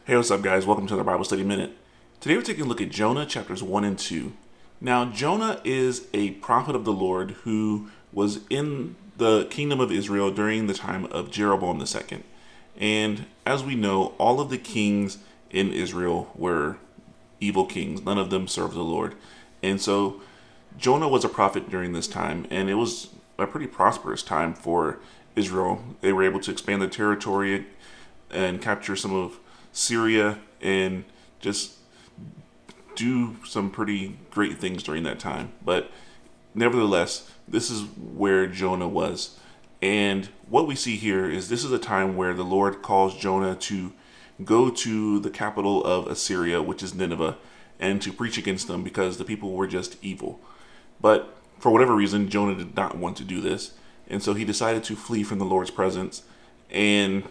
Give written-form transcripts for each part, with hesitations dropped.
Hey, what's up, guys? Welcome to the Bible Study Minute. Today we're taking a look at Jonah chapters 1 and 2. Now, Jonah is a prophet of the Lord who was in the kingdom of Israel during the time of Jeroboam II. And as we know, all of the kings in Israel were evil kings. None of them served the Lord. And so Jonah was a prophet during this time, and it was a pretty prosperous time for Israel. They were able to expand their territory and capture some of Syria and just do some pretty great things during that time. But nevertheless, this is where Jonah was. And what we see here is this is a time where the Lord calls Jonah to go to the capital of Assyria, which is Nineveh, and to preach against them because the people were just evil. But for whatever reason, Jonah did not want to do this. And so he decided to flee from the Lord's presence. And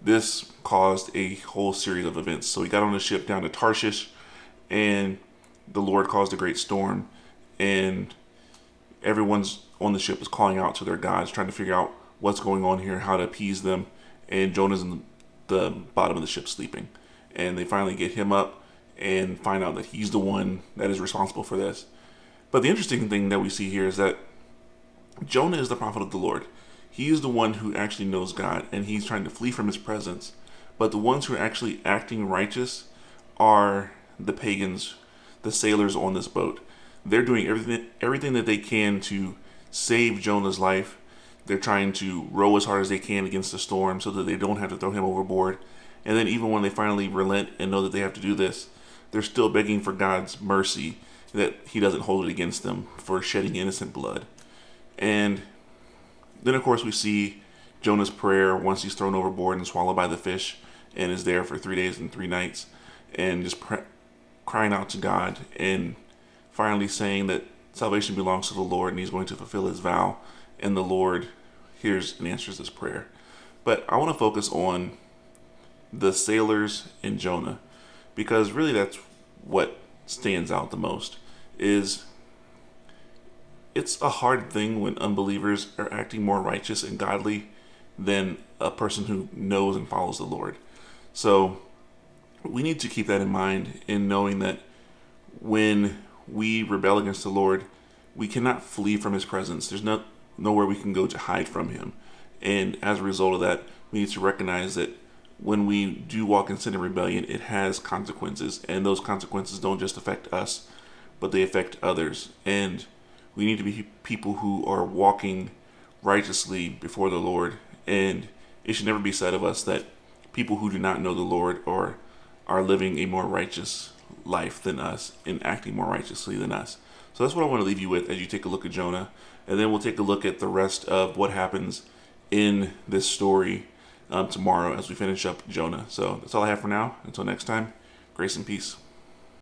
this caused a whole series of events. So he got on a ship down to Tarshish, and the Lord caused a great storm. And everyone's on the ship is calling out to their gods, trying to figure out what's going on here, how to appease them. And Jonah's in the bottom of the ship sleeping. And they finally get him up and find out that he's the one that is responsible for this. But the interesting thing that we see here is that Jonah is the prophet of the Lord. He is the one who actually knows God, and he's trying to flee from his presence. But the ones who are actually acting righteous are the pagans, the sailors on this boat. They're doing everything that they can to save Jonah's life. They're trying to row as hard as they can against the storm so that they don't have to throw him overboard. And then even when they finally relent and know that they have to do this, they're still begging for God's mercy that he doesn't hold it against them for shedding innocent blood. And then, of course, we see Jonah's prayer once he's thrown overboard and swallowed by the fish and is there for 3 days and 3 nights and just crying out to God and finally saying that salvation belongs to the Lord and he's going to fulfill his vow. And the Lord hears and answers this prayer. But I want to focus on the sailors and Jonah, because really that's what stands out the most. Is it's a hard thing when unbelievers are acting more righteous and godly than a person who knows and follows the Lord. So we need to keep that in mind in knowing that when we rebel against the Lord, we cannot flee from his presence. There's nowhere we can go to hide from him. And as a result of that, we need to recognize that when we do walk in sin and rebellion, it has consequences. And those consequences don't just affect us, but they affect others. And we need to be people who are walking righteously before the Lord. And it should never be said of us that people who do not know the Lord or are living a more righteous life than us and acting more righteously than us. So that's what I want to leave you with as you take a look at Jonah. And then we'll take a look at the rest of what happens in this story tomorrow as we finish up Jonah. So that's all I have for now. Until next time, grace and peace.